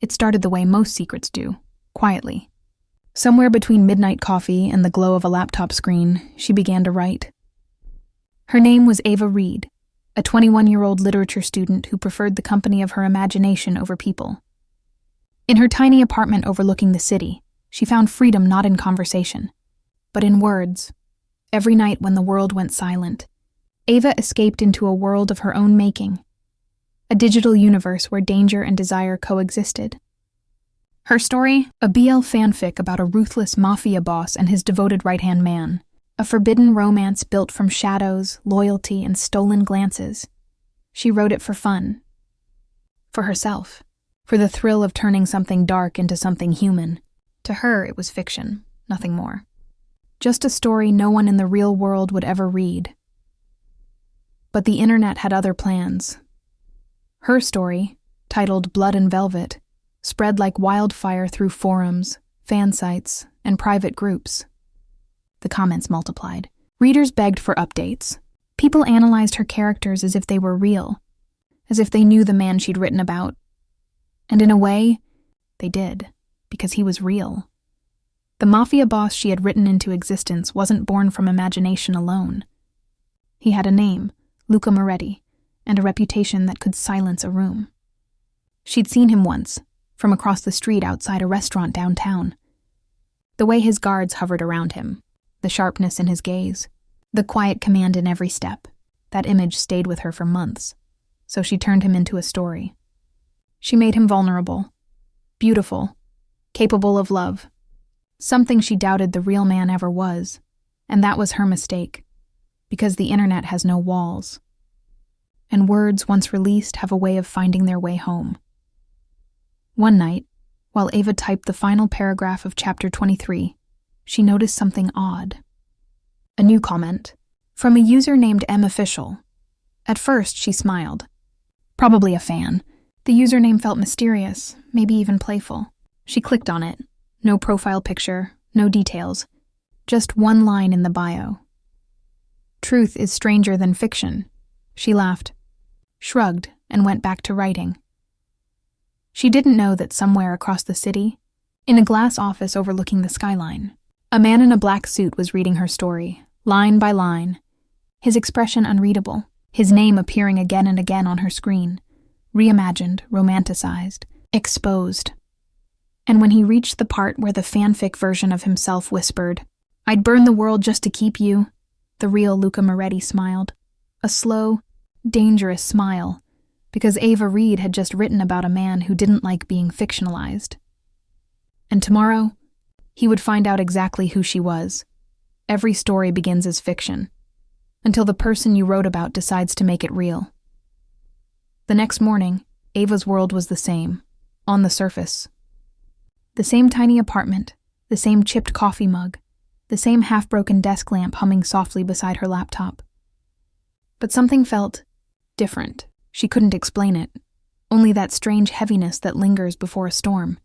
It started the way most secrets do, quietly. Somewhere between midnight coffee and the glow of a laptop screen, she began to write. Her name was Ava Reed, a 21-year-old literature student who preferred the company of her imagination over people. In her tiny apartment overlooking the city, she found freedom not in conversation, but in words. Every night when the world went silent, Ava escaped into a world of her own making, a digital universe where danger and desire coexisted. Her story, a BL fanfic about a ruthless Mafia boss and his devoted right-hand man, a forbidden romance built from shadows, loyalty, and stolen glances. She wrote it for fun. For herself. For the thrill of turning something dark into something human. To her, it was fiction, nothing more. Just a story no one in the real world would ever read. But the internet had other plans. Her story, titled Blood and Velvet, spread like wildfire through forums, fan sites, and private groups. The comments multiplied. Readers begged for updates. People analyzed her characters as if they were real, as if they knew the man she'd written about. And in a way, they did, because he was real. The Mafia boss she had written into existence wasn't born from imagination alone. He had a name, Luca Moretti, and a reputation that could silence a room. She'd seen him once, from across the street outside a restaurant downtown. The way his guards hovered around him, the sharpness in his gaze, the quiet command in every step, that image stayed with her for months, so she turned him into a story. She made him vulnerable, beautiful, capable of love, something she doubted the real man ever was, and that was her mistake, because the internet has no walls. And words, once released, have a way of finding their way home. One night, while Ava typed the final paragraph of Chapter 23, she noticed something odd. A new comment, from a user named MOfficial. At first, she smiled. Probably a fan. The username felt mysterious, maybe even playful. She clicked on it. No profile picture, no details. Just one line in the bio. Truth is stranger than fiction. She laughed, shrugged, and went back to writing. She didn't know that somewhere across the city, in a glass office overlooking the skyline, a man in a black suit was reading her story, line by line, his expression unreadable, his name appearing again and again on her screen, reimagined, romanticized, exposed. And when he reached the part where the fanfic version of himself whispered, "I'd burn the world just to keep you," the real Luca Moretti smiled, a slow, dangerous smile, because Ava Reed had just written about a man who didn't like being fictionalized. And tomorrow, he would find out exactly who she was. Every story begins as fiction, until the person you wrote about decides to make it real. The next morning, Ava's world was the same, on the surface. The same tiny apartment, the same chipped coffee mug, the same half-broken desk lamp humming softly beside her laptop. But something felt different. She couldn't explain it, only that strange heaviness that lingers before a storm.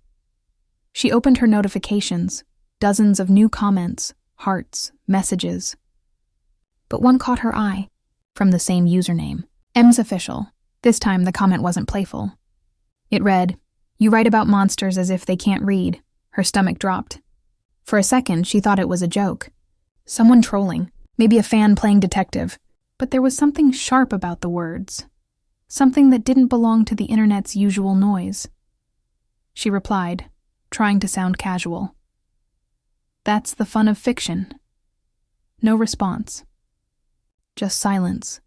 She opened her notifications, dozens of new comments, hearts, messages. But one caught her eye, from the same username, MOfficial. This time the comment wasn't playful. It read, "You write about monsters as if they can't read." Her stomach dropped. For a second, she thought it was a joke. Someone trolling, maybe a fan playing detective. But there was something sharp about the words. Something that didn't belong to the internet's usual noise. She replied, trying to sound casual. "That's the fun of fiction." No response. Just silence.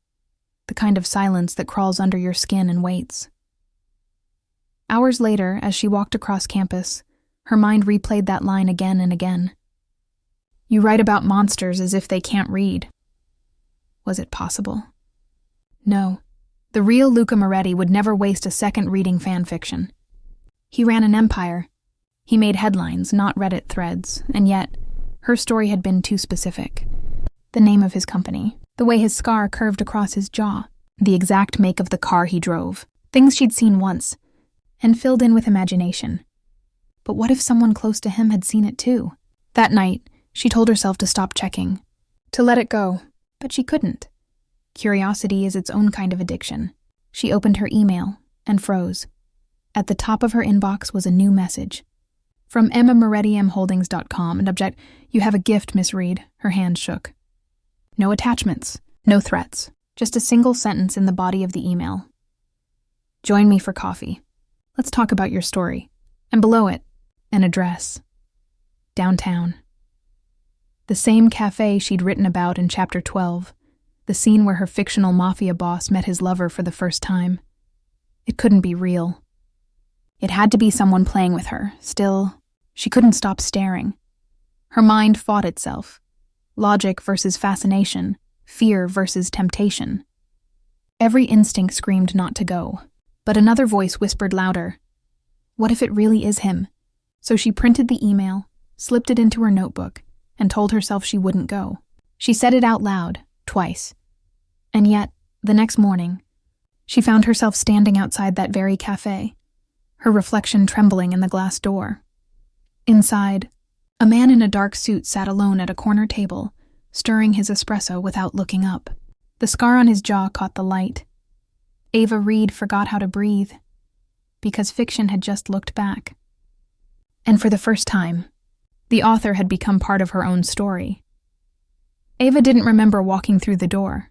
The kind of silence that crawls under your skin and waits. Hours later, as she walked across campus, her mind replayed that line again and again. "You write about monsters as if they can't read." Was it possible? No. The real Luca Moretti would never waste a second reading fan fiction. He ran an empire. He made headlines, not Reddit threads, and yet, her story had been too specific. The name of his company, the way his scar curved across his jaw, the exact make of the car he drove, things she'd seen once, and filled in with imagination. But what if someone close to him had seen it too? That night, she told herself to stop checking, to let it go, but she couldn't. Curiosity is its own kind of addiction. She opened her email and froze. At the top of her inbox was a new message. From EmmaMorettiMHoldings.com, and object, "You have a gift, Miss Reed." Her hand shook. No attachments, no threats, just a single sentence in the body of the email. "Join me for coffee. Let's talk about your story." And below it, an address. Downtown. The same cafe she'd written about in Chapter 12, the scene where her fictional Mafia boss met his lover for the first time. It couldn't be real. It had to be someone playing with her. Still, she couldn't stop staring. Her mind fought itself. Logic versus fascination, fear versus temptation. Every instinct screamed not to go, but another voice whispered louder. What if it really is him? So she printed the email, slipped it into her notebook, and told herself she wouldn't go. She said it out loud, twice. And yet, the next morning, she found herself standing outside that very cafe, her reflection trembling in the glass door. Inside, a man in a dark suit sat alone at a corner table, stirring his espresso without looking up. The scar on his jaw caught the light. Ava Reed forgot how to breathe, because fiction had just looked back. And for the first time, the author had become part of her own story. Ava didn't remember walking through the door.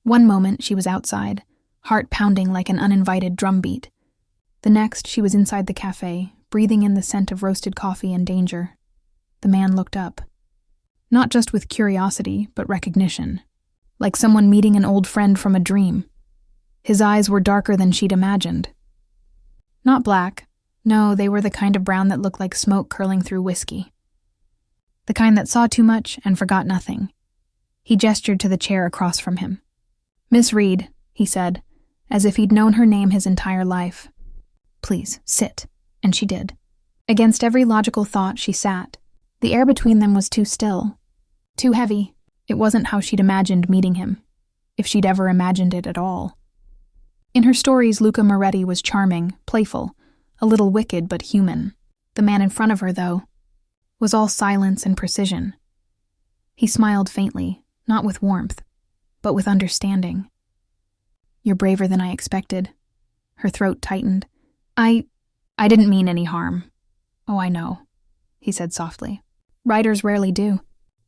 One moment she was outside, heart pounding like an uninvited drumbeat. The next she was inside the cafe, breathing in the scent of roasted coffee and danger. The man looked up. Not just with curiosity, but recognition. Like someone meeting an old friend from a dream. His eyes were darker than she'd imagined. Not black. No, they were the kind of brown that looked like smoke curling through whiskey. The kind that saw too much and forgot nothing. He gestured to the chair across from him. "Miss Reed," he said, as if he'd known her name his entire life. "Please, sit." And she did. Against every logical thought, she sat. The air between them was too still. Too heavy. It wasn't how she'd imagined meeting him. If she'd ever imagined it at all. In her stories, Luca Moretti was charming, playful, a little wicked but human. The man in front of her, though, was all silence and precision. He smiled faintly, not with warmth, but with understanding. "You're braver than I expected." Her throat tightened. I didn't mean any harm." "Oh, I know," he said softly. "Writers rarely do.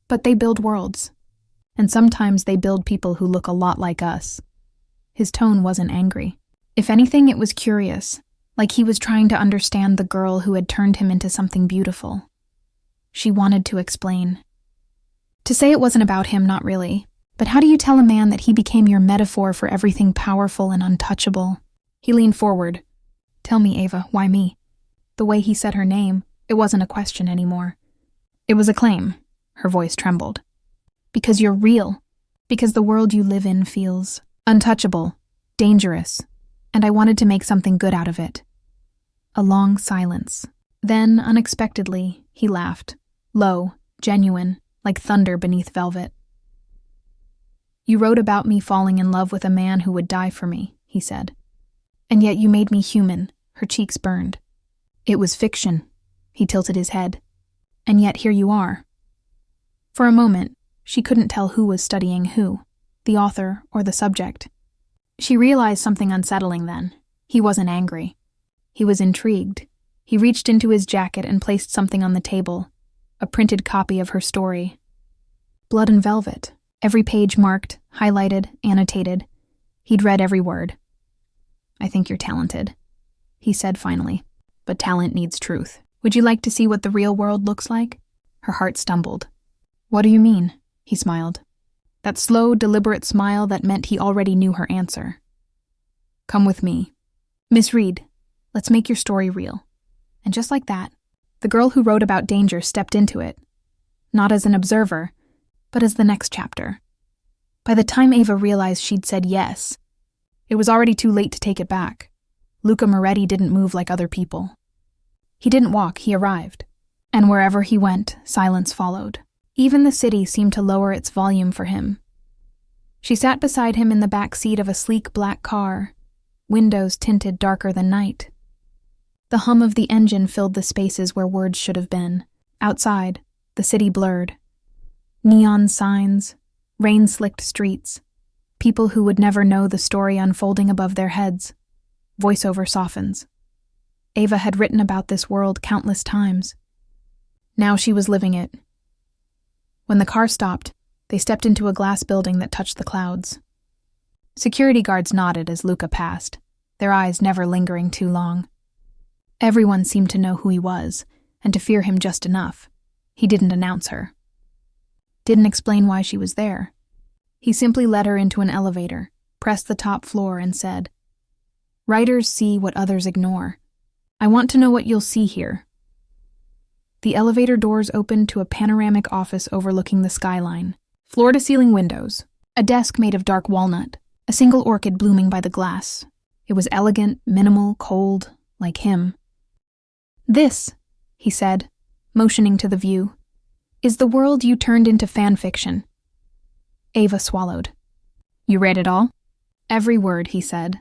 But they build worlds. And sometimes they build people who look a lot like us." His tone wasn't angry. If anything, it was curious, like he was trying to understand the girl who had turned him into something beautiful. She wanted to explain. To say it wasn't about him, not really. But how do you tell a man that he became your metaphor for everything powerful and untouchable? He leaned forward. "Tell me, Ava, why me?" The way he said her name, it wasn't a question anymore. It was a claim. Her voice trembled. "Because you're real. Because the world you live in feels untouchable, dangerous, and I wanted to make something good out of it." A long silence. Then, unexpectedly, he laughed. Low, genuine, like thunder beneath velvet. "You wrote about me falling in love with a man who would die for me," he said. "And yet you made me human." Her cheeks burned. "It was fiction." He tilted his head. "And yet here you are." For a moment, she couldn't tell who was studying who, the author or the subject. She realized something unsettling then. He wasn't angry. He was intrigued. He reached into his jacket and placed something on the table, a printed copy of her story. Blood and Velvet, every page marked, highlighted, annotated. He'd read every word. "I think you're talented," he said finally. "But talent needs truth. Would you like to see what the real world looks like?" Her heart stumbled. "What do you mean?" He smiled. That slow, deliberate smile that meant he already knew her answer. "Come with me. Miss Reed, let's make your story real." And just like that, the girl who wrote about danger stepped into it. Not as an observer, but as the next chapter. By the time Ava realized she'd said yes, it was already too late to take it back. Luca Moretti didn't move like other people. He didn't walk, he arrived. And wherever he went, silence followed. Even the city seemed to lower its volume for him. She sat beside him in the back seat of a sleek black car, windows tinted darker than night. The hum of the engine filled the spaces where words should have been. Outside, the city blurred. Neon signs, rain-slicked streets, people who would never know the story unfolding above their heads. Voiceover softens. Ava had written about this world countless times. Now she was living it. When the car stopped, they stepped into a glass building that touched the clouds. Security guards nodded as Luca passed, their eyes never lingering too long. Everyone seemed to know who he was, and to fear him just enough. He didn't announce her. Didn't explain why she was there. He simply led her into an elevator, pressed the top floor, and said, "Writers see what others ignore. I want to know what you'll see here." The elevator doors opened to a panoramic office overlooking the skyline. Floor-to-ceiling windows, a desk made of dark walnut, a single orchid blooming by the glass. It was elegant, minimal, cold, like him. "This," he said, motioning to the view, "is the world you turned into fan fiction." Ava swallowed. "You read it all?" "Every word," he said.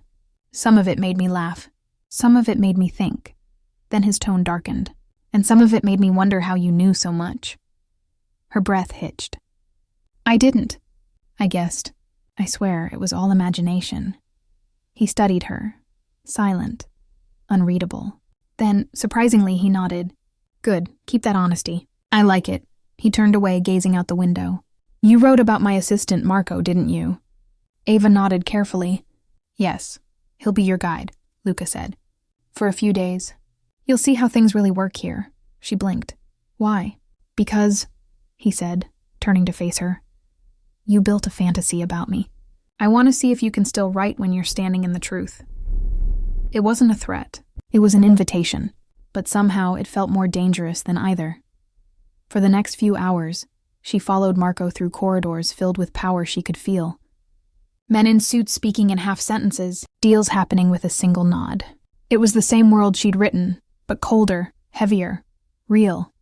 "Some of it made me laugh. Some of it made me think." Then his tone darkened. "And some of it made me wonder how you knew so much." Her breath hitched. "I didn't," I guessed. I swear it was all imagination. He studied her, silent, unreadable. Then, surprisingly, he nodded. "Good, keep that honesty. I like it." He turned away, gazing out the window. "You wrote about my assistant, Marco, didn't you?" Ava nodded carefully. "Yes, he'll be your guide," Luca said. "For a few days. You'll see how things really work here." She blinked. "Why?" "Because," he said, turning to face her, "you built a fantasy about me. I want to see if you can still write when you're standing in the truth." It wasn't a threat. It was an invitation, but somehow it felt more dangerous than either. For the next few hours, she followed Marco through corridors filled with power she could feel. Men in suits speaking in half sentences, deals happening with a single nod. It was the same world she'd written, but colder, heavier, real.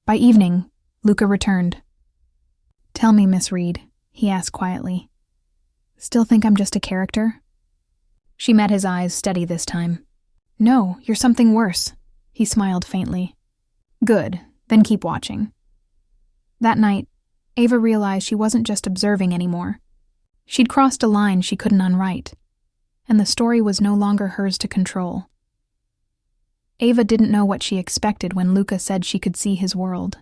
By evening, Luca returned. "Tell me, Miss Reed," he asked quietly. "Still think I'm just a character?" She met his eyes, steady this time. "No, you're something worse." He smiled faintly. "Good, then keep watching." That night, Ava realized she wasn't just observing anymore. She'd crossed a line she couldn't unwrite, and the story was no longer hers to control. Ava didn't know what she expected when Luca said she could see his world.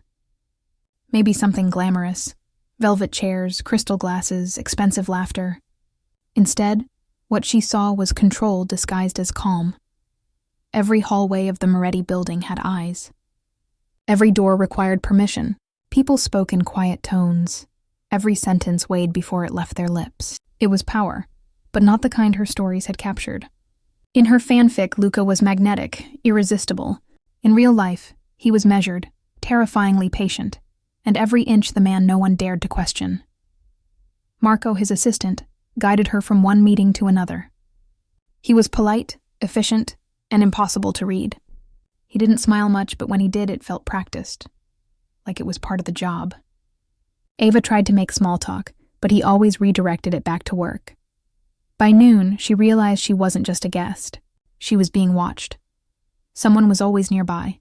Maybe something glamorous, velvet chairs, crystal glasses, expensive laughter. Instead, what she saw was control disguised as calm. Every hallway of the Moretti building had eyes. Every door required permission. People spoke in quiet tones. Every sentence weighed before it left their lips. It was power, but not the kind her stories had captured. In her fanfic, Luca was magnetic, irresistible. In real life, he was measured, terrifyingly patient, and every inch the man no one dared to question. Marco, his assistant, guided her from one meeting to another. He was polite, efficient, and impossible to read. He didn't smile much, but when he did, it felt practiced, like it was part of the job. Ava tried to make small talk, but he always redirected it back to work. By noon, she realized she wasn't just a guest. She was being watched. Someone was always nearby.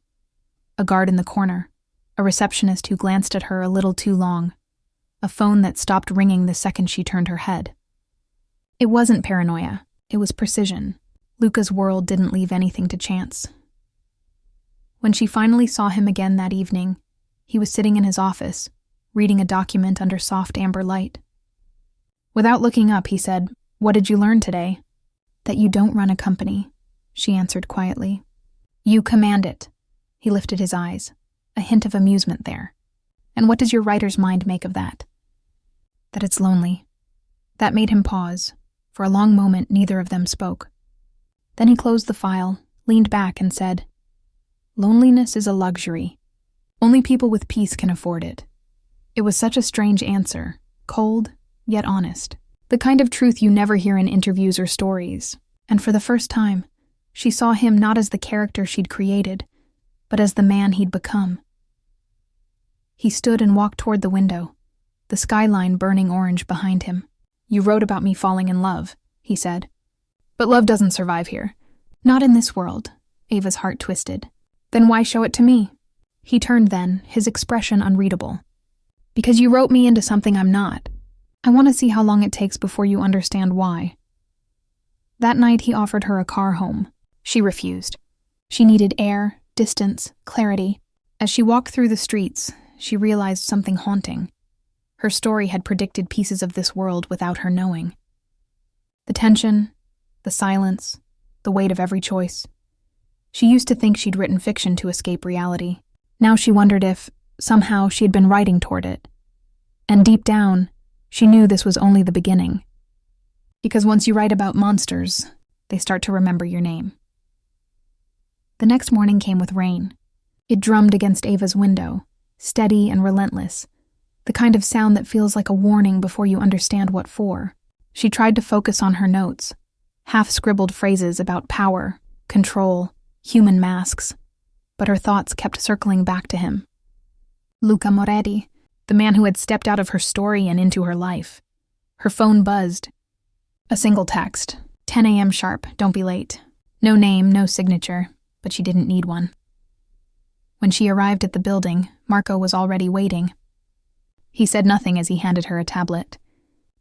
A guard in the corner, a receptionist who glanced at her a little too long, a phone that stopped ringing the second she turned her head. It wasn't paranoia, it was precision. Luca's world didn't leave anything to chance. When she finally saw him again that evening, he was sitting in his office, reading a document under soft amber light. Without looking up, he said, "What did you learn today?" "That you don't run a company," she answered quietly. "You command it." He lifted his eyes, a hint of amusement there. "And what does your writer's mind make of that?" "That it's lonely." That made him pause. For a long moment, neither of them spoke. Then he closed the file, leaned back, and said, "Loneliness is a luxury. Only people with peace can afford it." It was such a strange answer, cold, yet honest. The kind of truth you never hear in interviews or stories. And for the first time, she saw him not as the character she'd created, but as the man he'd become. He stood and walked toward the window, the skyline burning orange behind him. "You wrote about me falling in love," he said. "But love doesn't survive here." "Not in this world," Ava's heart twisted. "Then why show it to me?" He turned then, his expression unreadable. "Because you wrote me into something I'm not. I want to see how long it takes before you understand why." That night he offered her a car home. She refused. She needed air, distance, clarity. As she walked through the streets, she realized something haunting. Her story had predicted pieces of this world without her knowing. The tension, the silence, the weight of every choice. She used to think she'd written fiction to escape reality. Now she wondered if, somehow, she had been writing toward it. And deep down, she knew this was only the beginning. Because once you write about monsters, they start to remember your name. The next morning came with rain. It drummed against Ava's window, steady and relentless, the kind of sound that feels like a warning before you understand what for. She tried to focus on her notes, half-scribbled phrases about power, control, human masks, but her thoughts kept circling back to him. Luca Moretti, the man who had stepped out of her story and into her life. Her phone buzzed. A single text, 10 a.m. sharp, don't be late. No name, no signature, but she didn't need one. When she arrived at the building, Marco was already waiting. He said nothing as he handed her a tablet.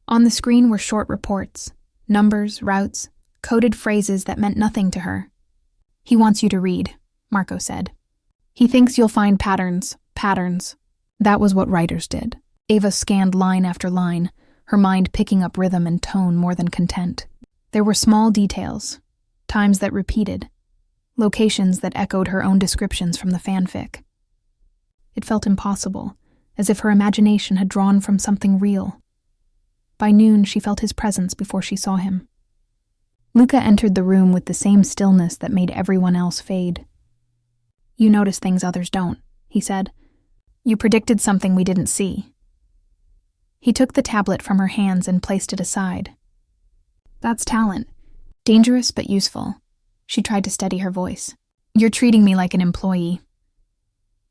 On the screen were short reports, numbers, routes, coded phrases that meant nothing to her. He wants you to read, Marco said. He thinks you'll find patterns. That was what writers did. Ava scanned line after line, her mind picking up rhythm and tone more than content. There were small details, times that repeated, locations that echoed her own descriptions from the fanfic. It felt impossible, as if her imagination had drawn from something real. By noon, she felt his presence before she saw him. Luca entered the room with the same stillness that made everyone else fade. You notice things others don't, he said. You predicted something we didn't see. He took the tablet from her hands and placed it aside. That's talent. Dangerous but useful. She tried to steady her voice. You're treating me like an employee.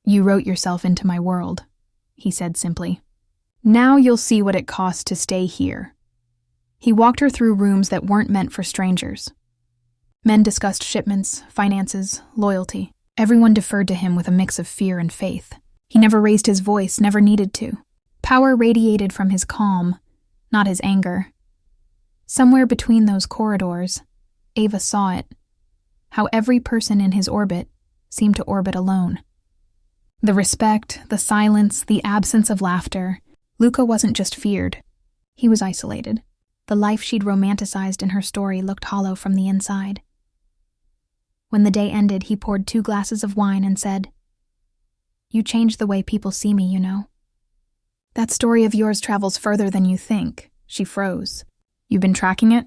You wrote yourself into my world, he said simply. Now you'll see what it costs to stay here. He walked her through rooms that weren't meant for strangers. Men discussed shipments, finances, loyalty. Everyone deferred to him with a mix of fear and faith. He never raised his voice, never needed to. Power radiated from his calm, not his anger. Somewhere between those corridors, Ava saw it, how every person in his orbit seemed to orbit alone. The respect, the silence, the absence of laughter. Luca wasn't just feared. He was isolated. The life she'd romanticized in her story looked hollow from the inside. When the day ended, he poured 2 glasses of wine and said, You changed the way people see me, you know. That story of yours travels further than you think. She froze. You've been tracking it?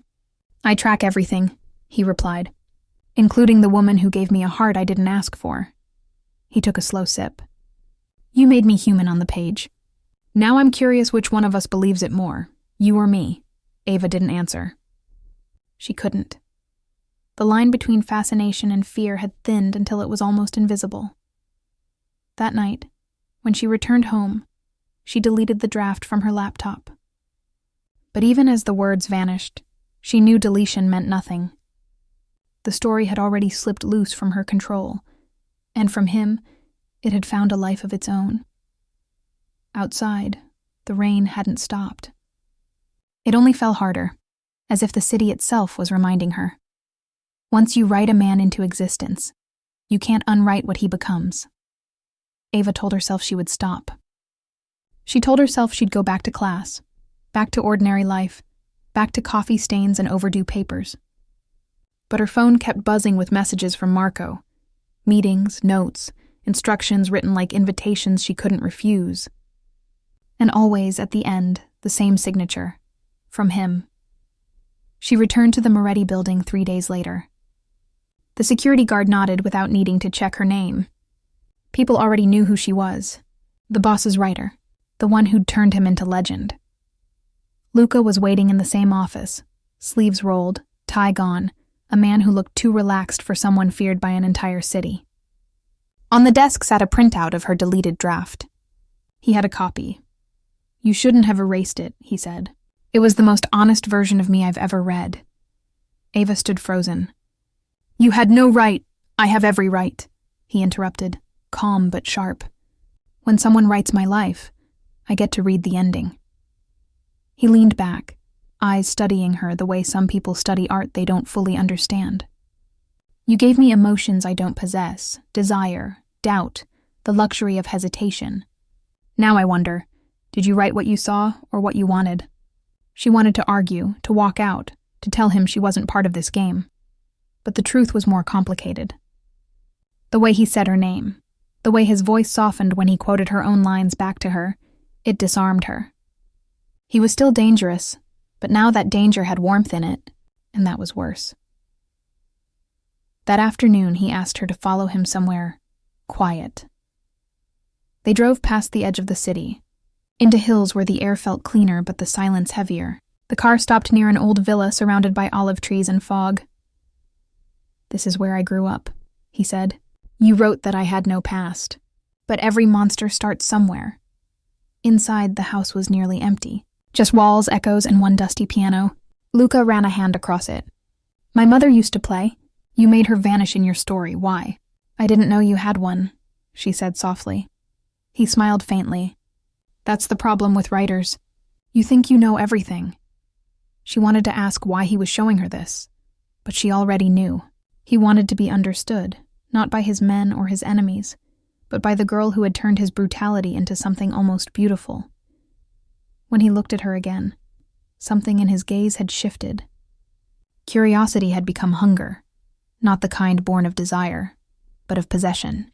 I track everything, he replied, including the woman who gave me a heart I didn't ask for. He took a slow sip. You made me human on the page. Now I'm curious which one of us believes it more, you or me. Ava didn't answer. She couldn't. The line between fascination and fear had thinned until it was almost invisible. That night, when she returned home, she deleted the draft from her laptop. But even as the words vanished, she knew deletion meant nothing. The story had already slipped loose from her control, and from him, it had found a life of its own. Outside, the rain hadn't stopped. It only fell harder, as if the city itself was reminding her. Once you write a man into existence, you can't unwrite what he becomes. Ava told herself she would stop. She told herself she'd go back to class, back to ordinary life, back to coffee stains and overdue papers. But her phone kept buzzing with messages from Marco. Meetings, notes, instructions written like invitations she couldn't refuse. And always, at the end, the same signature. From him. She returned to the Moretti building 3 days later. The security guard nodded without needing to check her name. People already knew who she was. The boss's writer. The one who'd turned him into legend. Luca was waiting in the same office, sleeves rolled, tie gone, a man who looked too relaxed for someone feared by an entire city. On the desk sat a printout of her deleted draft. He had a copy. You shouldn't have erased it, he said. It was the most honest version of me I've ever read. Ava stood frozen. You had no right. I have every right, he interrupted, calm but sharp. When someone writes my life, I get to read the ending. He leaned back, eyes studying her the way some people study art they don't fully understand. You gave me emotions I don't possess, desire, doubt, the luxury of hesitation. Now I wonder, did you write what you saw or what you wanted? She wanted to argue, to walk out, to tell him she wasn't part of this game. But the truth was more complicated. The way he said her name, the way his voice softened when he quoted her own lines back to her, it disarmed her. He was still dangerous, but now that danger had warmth in it, and that was worse. That afternoon, he asked her to follow him somewhere quiet. They drove past the edge of the city, into hills where the air felt cleaner but the silence heavier. The car stopped near an old villa surrounded by olive trees and fog. "This is where I grew up," he said. "You wrote that I had no past, but every monster starts somewhere." Inside, the house was nearly empty. Just walls, echoes, and one dusty piano. Luca ran a hand across it. "My mother used to play. You made her vanish in your story. Why?" "I didn't know you had one," she said softly. He smiled faintly. "That's the problem with writers. You think you know everything." She wanted to ask why he was showing her this, but she already knew. He wanted to be understood, not by his men or his enemies, but by the girl who had turned his brutality into something almost beautiful. When he looked at her again, something in his gaze had shifted. Curiosity had become hunger, not the kind born of desire, but of possession.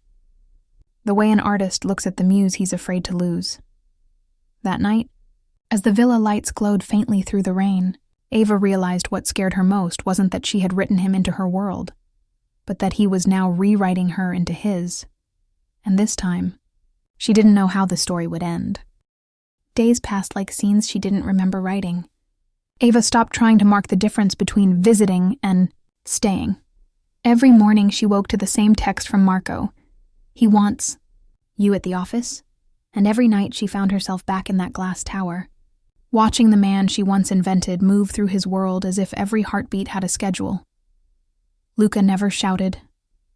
The way an artist looks at the muse he's afraid to lose. That night, as the villa lights glowed faintly through the rain, Ava realized what scared her most wasn't that she had written him into her world, but that he was now rewriting her into his. And this time, she didn't know how the story would end. Days passed like scenes she didn't remember writing. Ava stopped trying to mark the difference between visiting and staying. Every morning she woke to the same text from Marco. He wants you at the office? And every night she found herself back in that glass tower, watching the man she once invented move through his world as if every heartbeat had a schedule. Luca never shouted,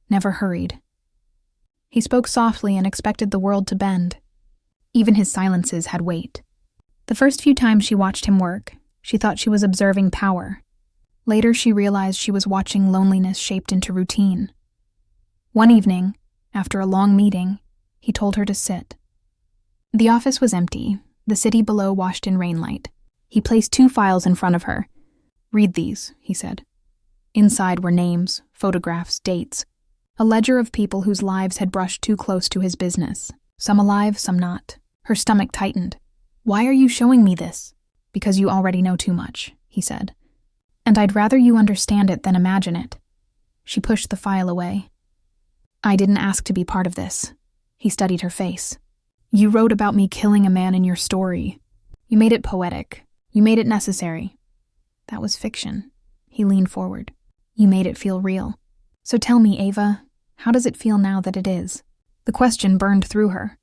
never hurried. He spoke softly and expected the world to bend. Even his silences had weight. The first few times she watched him work, she thought she was observing power. Later she realized she was watching loneliness shaped into routine. One evening, after a long meeting, he told her to sit. The office was empty, the city below washed in rainlight. He placed 2 files in front of her. "Read these," he said. Inside were names, photographs, dates, a ledger of people whose lives had brushed too close to his business, some alive, some not. Her stomach tightened. "Why are you showing me this?" "Because you already know too much," he said. "And I'd rather you understand it than imagine it." She pushed the file away. "I didn't ask to be part of this." He studied her face. "You wrote about me killing a man in your story. You made it poetic. You made it necessary." "That was fiction." He leaned forward. "You made it feel real. So tell me, Ava, how does it feel now that it is?" The question burned through her.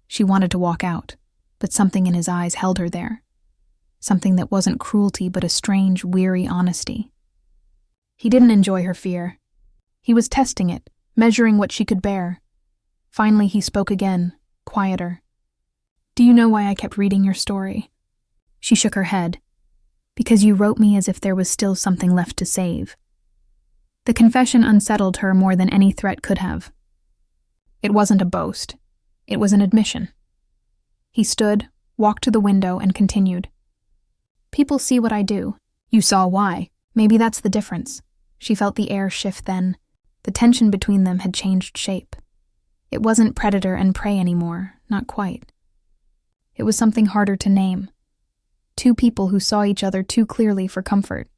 She wanted to walk out, but something in his eyes held her there. Something that wasn't cruelty but a strange, weary honesty. He didn't enjoy her fear. He was testing it, measuring what she could bear. Finally he spoke again, quieter. "Do you know why I kept reading your story?" She shook her head. "Because you wrote me as if there was still something left to save." The confession unsettled her more than any threat could have. It wasn't a boast. It was an admission. He stood, walked to the window, and continued. "People see what I do. You saw why. Maybe that's the difference." She felt the air shift then. The tension between them had changed shape. It wasn't predator and prey anymore, not quite. It was something harder to name. 2 people who saw each other too clearly for comfort.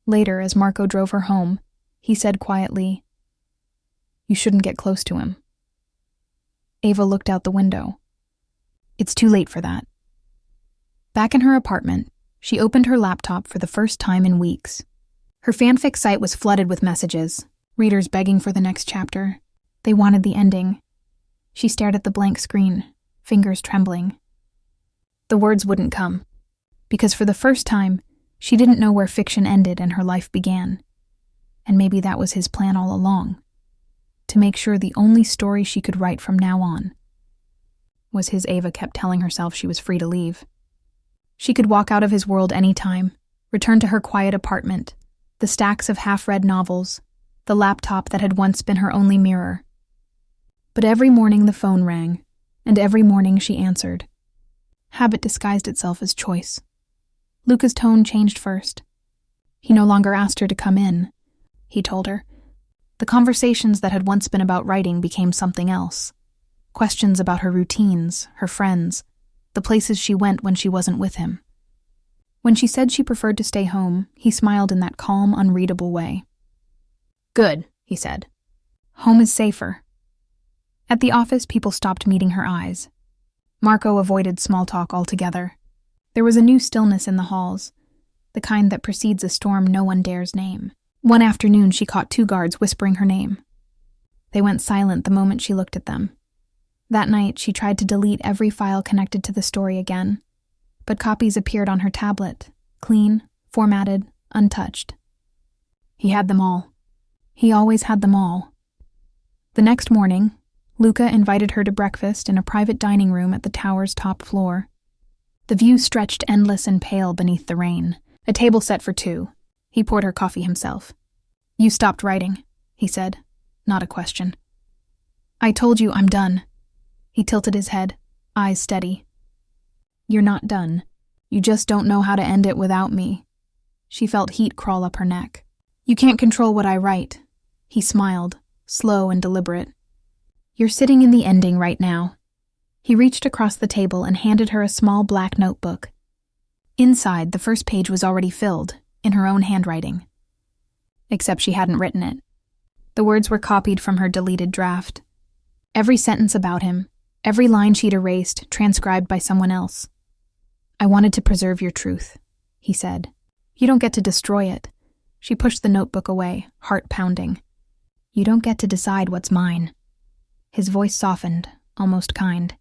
Later, as Marco drove her home, he said quietly, "You shouldn't get close to him." Ava looked out the window. It's too late for that. Back in her apartment, she opened her laptop for the first time in weeks. Her fanfic site was flooded with messages, readers begging for the next chapter. They wanted the ending. She stared at the blank screen, fingers trembling. The words wouldn't come, because for the first time, she didn't know where fiction ended and her life began. And maybe that was his plan all along, to make sure the only story she could write from now on was his. Ava kept telling herself she was free to leave. She could walk out of his world any time, return to her quiet apartment, the stacks of half-read novels, the laptop that had once been her only mirror. But every morning the phone rang, and every morning she answered. Habit disguised itself as choice. Luca's tone changed first. He no longer asked her to come in, he told her. The conversations that had once been about writing became something else. Questions about her routines, her friends, the places she went when she wasn't with him. When she said she preferred to stay home, he smiled in that calm, unreadable way. Good, he said. Home is safer. At the office, people stopped meeting her eyes. Marco avoided small talk altogether. There was a new stillness in the halls, the kind that precedes a storm no one dares name. One afternoon, she caught 2 guards whispering her name. They went silent the moment she looked at them. That night, she tried to delete every file connected to the story again, but copies appeared on her tablet, clean, formatted, untouched. He had them all. He always had them all. The next morning, Luca invited her to breakfast in a private dining room at the tower's top floor. The view stretched endless and pale beneath the rain. A table set for 2. He poured her coffee himself. You stopped writing, he said, not a question. I told you I'm done. He tilted his head, eyes steady. You're not done. You just don't know how to end it without me. She felt heat crawl up her neck. You can't control what I write. He smiled, slow and deliberate. You're sitting in the ending right now. He reached across the table and handed her a small black notebook. Inside, the first page was already filled, in her own handwriting. Except she hadn't written it. The words were copied from her deleted draft. Every sentence about him, every line she'd erased, transcribed by someone else. I wanted to preserve your truth, he said. You don't get to destroy it. She pushed the notebook away, heart pounding. You don't get to decide what's mine. His voice softened, almost kind.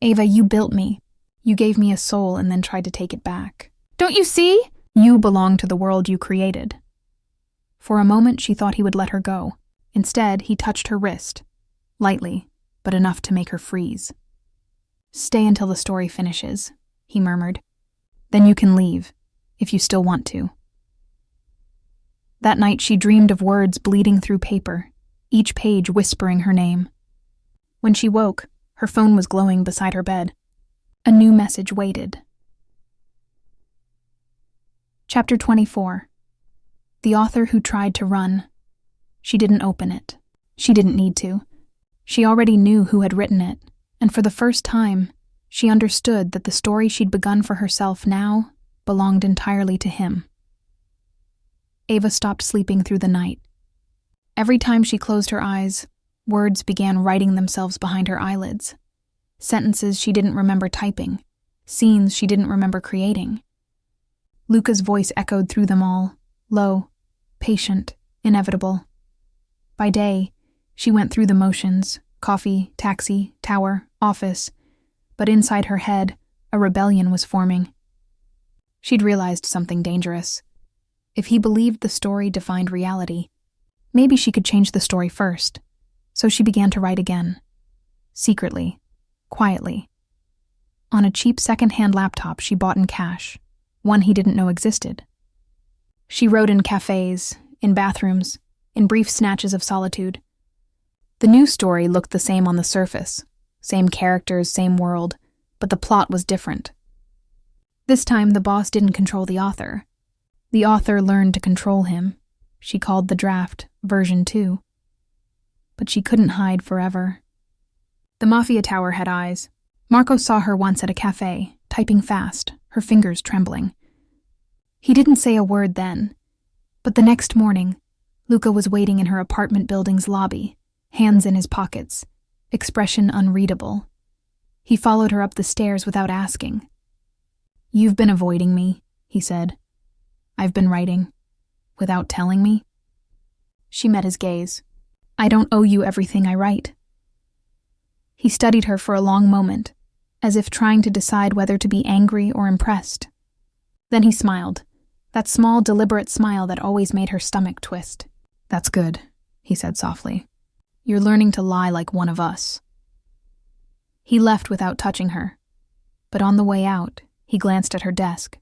Ava, you built me. You gave me a soul and then tried to take it back. Don't you see? You belong to the world you created. For a moment, she thought he would let her go. Instead, he touched her wrist. Lightly, but enough to make her freeze. Stay until the story finishes, he murmured. Then you can leave, if you still want to. That night, she dreamed of words bleeding through paper, each page whispering her name. When she woke, her phone was glowing beside her bed. A new message waited. Chapter 24. The author who tried to run. She didn't open it. She didn't need to. She already knew who had written it, and for the first time, she understood that the story she'd begun for herself now belonged entirely to him. Ava stopped sleeping through the night. Every time she closed her eyes, words began writing themselves behind her eyelids. Sentences she didn't remember typing, scenes she didn't remember creating. Luca's voice echoed through them all, low, patient, inevitable. By day, she went through the motions, coffee, taxi, tower, office, but inside her head, a rebellion was forming. She'd realized something dangerous. If he believed the story defined reality, maybe she could change the story first. So she began to write again. Secretly, quietly. On a cheap second-hand laptop she bought in cash, one he didn't know existed. She wrote in cafes, in bathrooms, in brief snatches of solitude. The new story looked the same on the surface, same characters, same world, but the plot was different. This time the boss didn't control the author. The author learned to control him. She called the draft version 2. But she couldn't hide forever. The Mafia tower had eyes. Marco saw her once at a cafe, typing fast, her fingers trembling. He didn't say a word then, but the next morning, Luca was waiting in her apartment building's lobby, hands in his pockets, expression unreadable. He followed her up the stairs without asking. You've been avoiding me, he said. I've been writing. Without telling me? She met his gaze. I don't owe you everything I write. He studied her for a long moment, as if trying to decide whether to be angry or impressed. Then he smiled, that small, deliberate smile that always made her stomach twist. That's good, he said softly. You're learning to lie like one of us. He left without touching her, but on the way out, he glanced at her desk.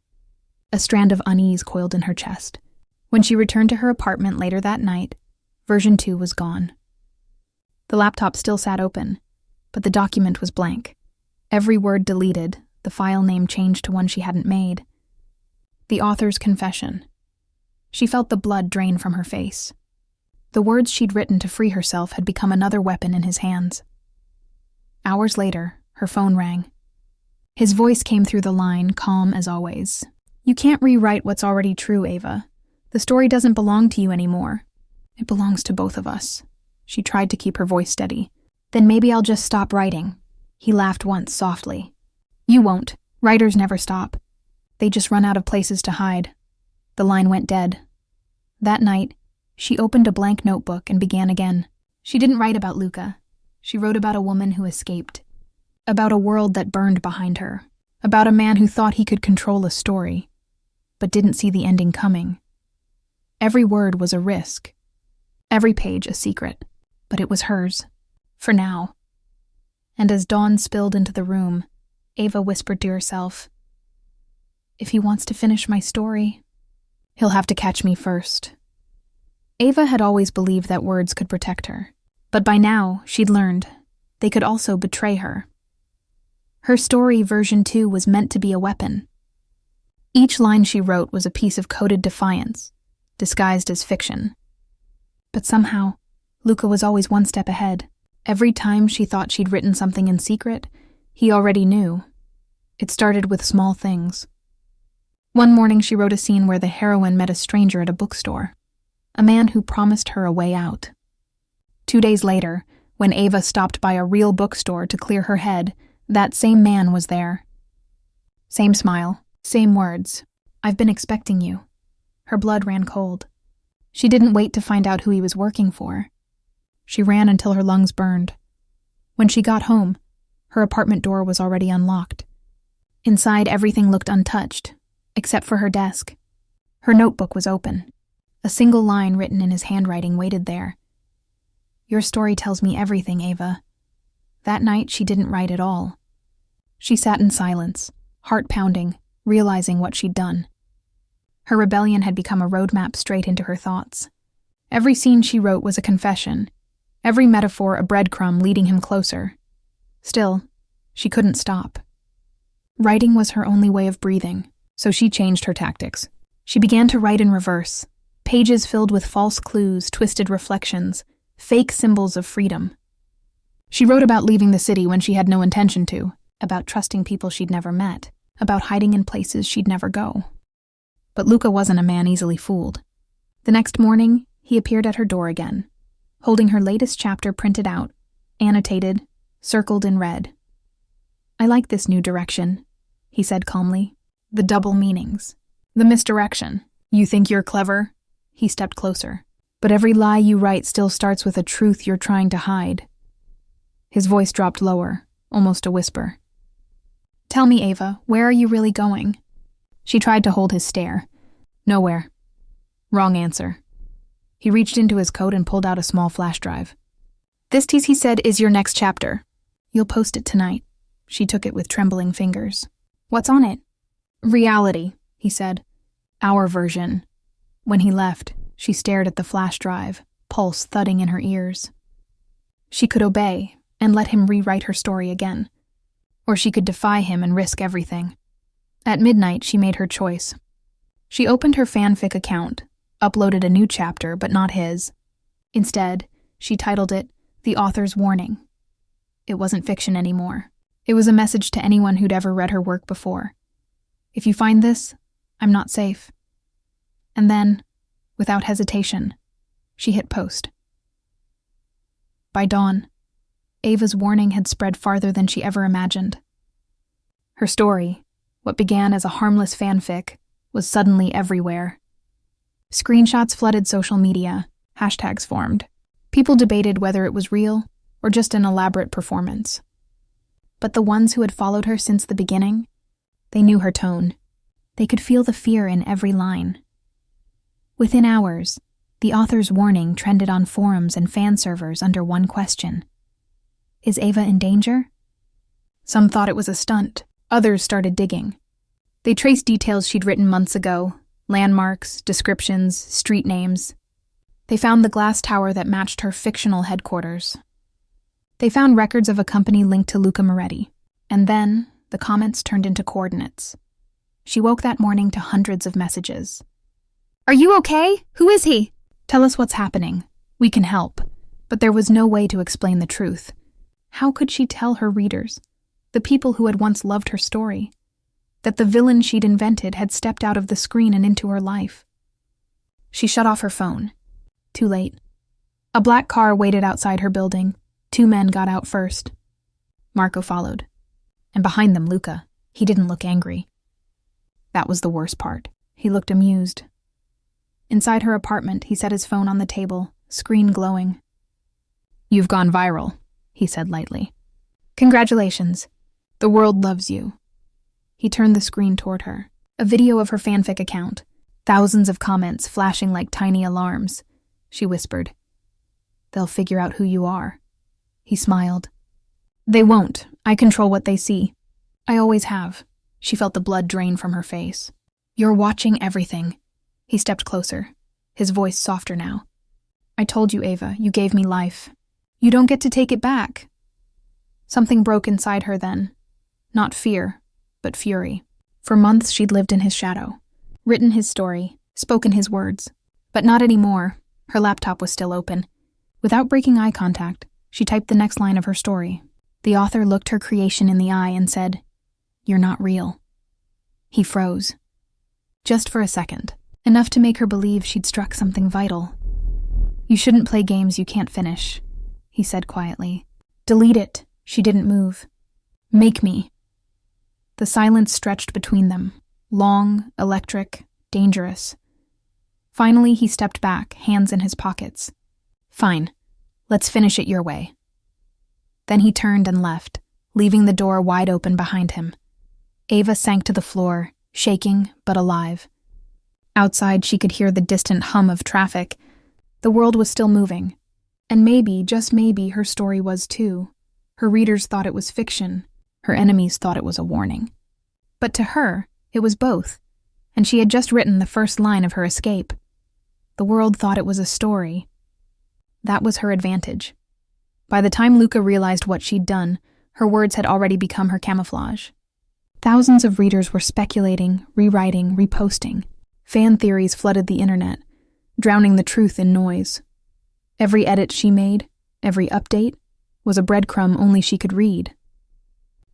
A strand of unease coiled in her chest. When she returned to her apartment later that night, Version 2 was gone. The laptop still sat open, but the document was blank. Every word deleted, the file name changed to one she hadn't made. The author's confession. She felt the blood drain from her face. The words she'd written to free herself had become another weapon in his hands. Hours later, her phone rang. His voice came through the line, calm as always. "You can't rewrite what's already true, Ava. The story doesn't belong to you anymore. It belongs to both of us." She tried to keep her voice steady. "Then maybe I'll just stop writing." He laughed once, softly. "You won't. Writers never stop. They just run out of places to hide." The line went dead. That night, she opened a blank notebook and began again. She didn't write about Luca. She wrote about a woman who escaped. About a world that burned behind her. About a man who thought he could control a story, but didn't see the ending coming. Every word was a risk. Every page a secret. But it was hers. For now. And as dawn spilled into the room, Ava whispered to herself, "If he wants to finish my story, he'll have to catch me first." Ava had always believed that words could protect her. But by now, she'd learned, they could also betray her. Her story, version 2, was meant to be a weapon. Each line she wrote was a piece of coded defiance, disguised as fiction. But somehow, Luca was always one step ahead. Every time she thought she'd written something in secret, he already knew. It started with small things. One morning she wrote a scene where the heroine met a stranger at a bookstore, a man who promised her a way out. 2 days later, when Ava stopped by a real bookstore to clear her head, that same man was there. Same smile, same words. "I've been expecting you." Her blood ran cold. She didn't wait to find out who he was working for. She ran until her lungs burned. When she got home, her apartment door was already unlocked. Inside, everything looked untouched, except for her desk. Her notebook was open. A single line written in his handwriting waited there. "Your story tells me everything, Ava." That night, she didn't write at all. She sat in silence, heart pounding, realizing what she'd done. Her rebellion had become a roadmap straight into her thoughts. Every scene she wrote was a confession, every metaphor a breadcrumb leading him closer. Still, she couldn't stop. Writing was her only way of breathing, so she changed her tactics. She began to write in reverse, pages filled with false clues, twisted reflections, fake symbols of freedom. She wrote about leaving the city when she had no intention to, about trusting people she'd never met, about hiding in places she'd never go. But Luca wasn't a man easily fooled. The next morning, he appeared at her door again, holding her latest chapter printed out, annotated, circled in red. "I like this new direction," he said calmly. "The double meanings. The misdirection. You think you're clever?" He stepped closer. "But every lie you write still starts with a truth you're trying to hide." His voice dropped lower, almost a whisper. "Tell me, Ava, where are you really going?" She tried to hold his stare. "Nowhere." Wrong answer. He reached into his coat and pulled out a small flash drive. "This tease," he said, "is your next chapter. You'll post it tonight." She took it with trembling fingers. "What's on it?" "Reality," he said. "Our version." When he left, she stared at the flash drive, pulse thudding in her ears. She could obey and let him rewrite her story again. Or she could defy him and risk everything. At midnight, she made her choice. She opened her Fanfic account, uploaded a new chapter, but not his. Instead, she titled it, "The Author's Warning." It wasn't fiction anymore. It was a message to anyone who'd ever read her work before. "If you find this, I'm not safe." And then, without hesitation, she hit post. By dawn, Ava's warning had spread farther than she ever imagined. Her story, what began as a harmless fanfic, was suddenly everywhere. Screenshots flooded social media, hashtags formed. People debated whether it was real or just an elaborate performance. But the ones who had followed her since the beginning, they knew her tone. They could feel the fear in every line. Within hours, the author's warning trended on forums and fan servers under one question. Is Ava in danger? Some thought it was a stunt. Others started digging. They traced details she'd written months ago, landmarks, descriptions, street names. They found the glass tower that matched her fictional headquarters. They found records of a company linked to Luca Moretti. And then, the comments turned into coordinates. She woke that morning to hundreds of messages. "Are you okay? Who is he? Tell us what's happening. We can help." But there was no way to explain the truth. How could she tell her readers, the people who had once loved her story, that the villain she'd invented had stepped out of the screen and into her life? She shut off her phone. Too late. A black car waited outside her building. 2 men got out first. Marco followed. And behind them, Luca. He didn't look angry. That was the worst part. He looked amused. Inside her apartment, he set his phone on the table, screen glowing. "You've gone viral," he said lightly. "Congratulations. The world loves you." He turned the screen toward her. A video of her fanfic account. Thousands of comments flashing like tiny alarms. She whispered, "They'll figure out who you are." He smiled. "They won't. I control what they see. I always have." She felt the blood drain from her face. "You're watching everything." He stepped closer, his voice softer now. "I told you, Ava, you gave me life. You don't get to take it back." Something broke inside her then. Not fear, but fury. For months she'd lived in his shadow, written his story, spoken his words. But not anymore. Her laptop was still open. Without breaking eye contact, she typed the next line of her story. The author looked her creation in the eye and said, "You're not real." He froze. Just for a second, enough to make her believe she'd struck something vital. "You shouldn't play games you can't finish," he said quietly. "Delete it." She didn't move. "Make me." The silence stretched between them, long, electric, dangerous. Finally, he stepped back, hands in his pockets. "Fine. Let's finish it your way." Then he turned and left, leaving the door wide open behind him. Ava sank to the floor, shaking but alive. Outside, she could hear the distant hum of traffic. The world was still moving. And maybe, just maybe, her story was too. Her readers thought it was fiction. Her enemies thought it was a warning. But to her, it was both. And she had just written the first line of her escape. The world thought it was a story. That was her advantage. By the time Luca realized what she'd done, her words had already become her camouflage. Thousands of readers were speculating, rewriting, reposting. Fan theories flooded the internet, drowning the truth in noise. Every edit she made, every update, was a breadcrumb only she could read.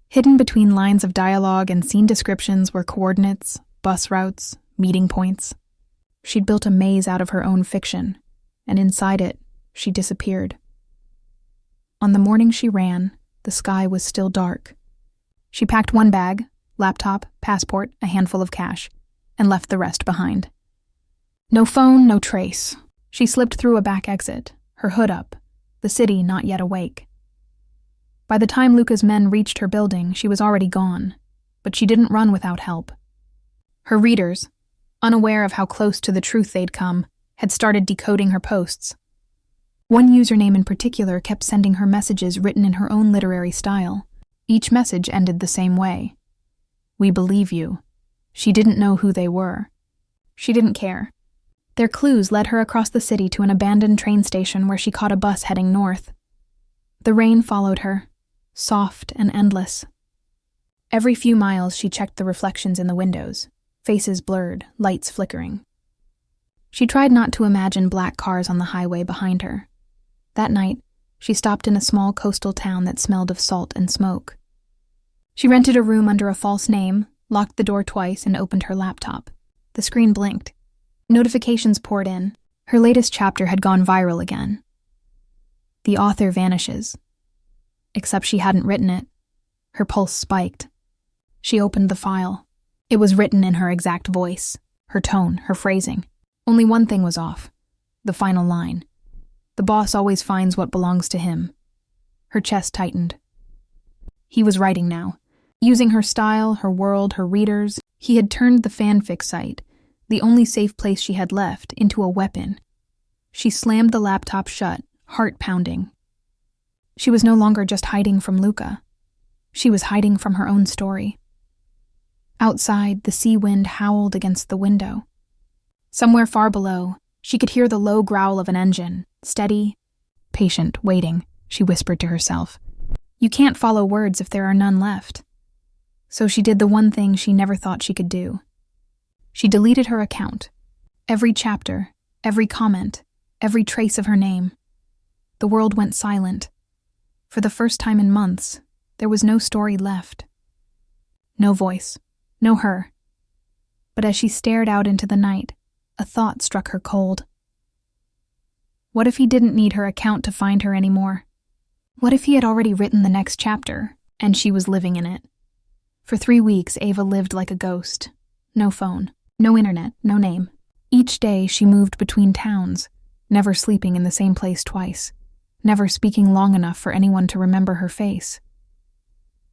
Hidden between lines of dialogue and scene descriptions were coordinates, bus routes, meeting points. She'd built a maze out of her own fiction, and inside it, she disappeared. On the morning she ran, the sky was still dark. She packed one bag, laptop, passport, a handful of cash, and left the rest behind. No phone, no trace. She slipped through a back exit, her hood up, the city not yet awake. By the time Luca's men reached her building, she was already gone, but she didn't run without help. Her readers, unaware of how close to the truth they'd come, had started decoding her posts. One username in particular kept sending her messages written in her own literary style. Each message ended the same way. "We believe you." She didn't know who they were. She didn't care. Their clues led her across the city to an abandoned train station where she caught a bus heading north. The rain followed her, soft and endless. Every few miles she checked the reflections in the windows, faces blurred, lights flickering. She tried not to imagine black cars on the highway behind her. That night, she stopped in a small coastal town that smelled of salt and smoke. She rented a room under a false name, locked the door twice, and opened her laptop. The screen blinked. Notifications poured in. Her latest chapter had gone viral again. The author vanishes. Except she hadn't written it. Her pulse spiked. She opened the file. It was written in her exact voice, her tone, her phrasing. Only one thing was off. The final line. "The boss always finds what belongs to him." Her chest tightened. He was writing now. Using her style, her world, her readers, he had turned the fanfic site, the only safe place she had left, into a weapon. She slammed the laptop shut, heart pounding. She was no longer just hiding from Luca. She was hiding from her own story. Outside, the sea wind howled against the window. Somewhere far below, She could hear the low growl of an engine, steady, patient, waiting, she whispered to herself. You can't follow words if there are none left. So she did the one thing she never thought she could do. She deleted her account. Every chapter, every comment, every trace of her name. The world went silent. For the first time in months, there was no story left. No voice, no her. But as she stared out into the night, a thought struck her cold. What if he didn't need her account to find her anymore? What if he had already written the next chapter, and she was living in it? For 3 weeks, Ava lived like a ghost. No phone, no internet, no name. Each day she moved between towns, never sleeping in the same place twice, never speaking long enough for anyone to remember her face.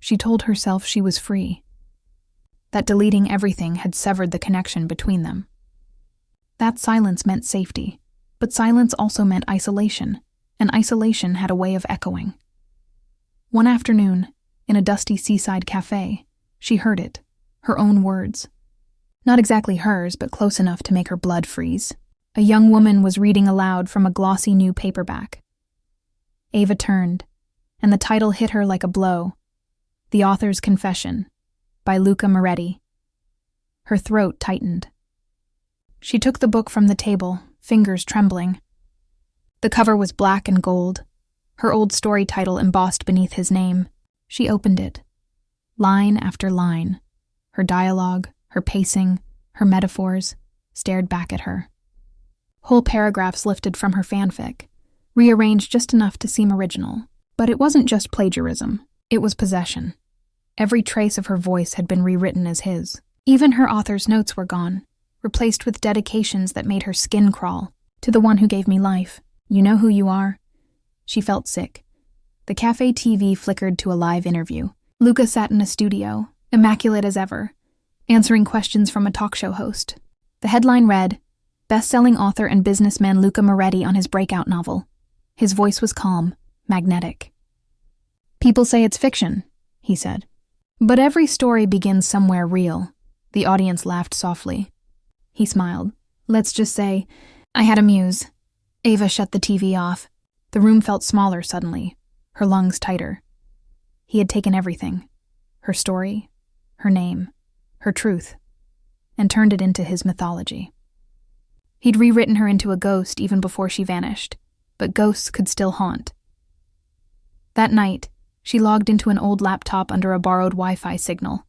She told herself she was free, that deleting everything had severed the connection between them. That silence meant safety, but silence also meant isolation, and isolation had a way of echoing. One afternoon, in a dusty seaside cafe, she heard it, her own words. Not exactly hers, but close enough to make her blood freeze. A young woman was reading aloud from a glossy new paperback. Ava turned, and the title hit her like a blow. The Author's Confession, by Luca Moretti. Her throat tightened. She took the book from the table, fingers trembling. The cover was black and gold, her old story title embossed beneath his name. She opened it. Line after line. Her dialogue, her pacing, her metaphors, stared back at her. Whole paragraphs lifted from her fanfic, rearranged just enough to seem original. But it wasn't just plagiarism, it was possession. Every trace of her voice had been rewritten as his. Even her author's notes were gone, replaced with dedications that made her skin crawl. To the one who gave me life. You know who you are? She felt sick. The cafe TV flickered to a live interview. Luca sat in a studio, immaculate as ever, answering questions from a talk show host. The headline read, Best-selling author and businessman Luca Moretti on his breakout novel. His voice was calm, magnetic. People say it's fiction, he said. But every story begins somewhere real. The audience laughed softly. He smiled. Let's just say, I had a muse. Ava shut the TV off. The room felt smaller suddenly, her lungs tighter. He had taken everything, her story, her name, her truth, and turned it into his mythology. He'd rewritten her into a ghost even before she vanished, but ghosts could still haunt. That night, she logged into an old laptop under a borrowed Wi-Fi signal.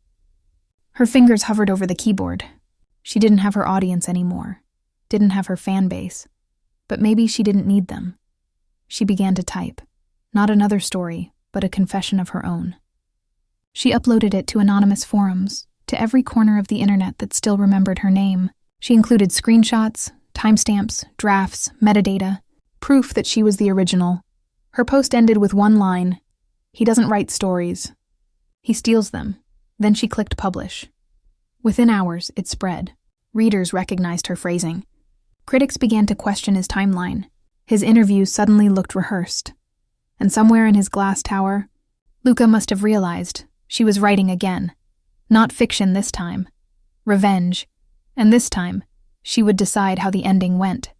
Her fingers hovered over the keyboard. She didn't have her audience anymore, didn't have her fan base, but maybe she didn't need them. She began to type, not another story, but a confession of her own. She uploaded it to anonymous forums, to every corner of the internet that still remembered her name. She included screenshots, timestamps, drafts, metadata, proof that she was the original. Her post ended with one line, "He doesn't write stories. He steals them." Then she clicked publish. Within hours, it spread. Readers recognized her phrasing. Critics began to question his timeline. His interviews suddenly looked rehearsed. And somewhere in his glass tower, Luca must have realized she was writing again. Not fiction this time. Revenge. And this time, she would decide how the ending went.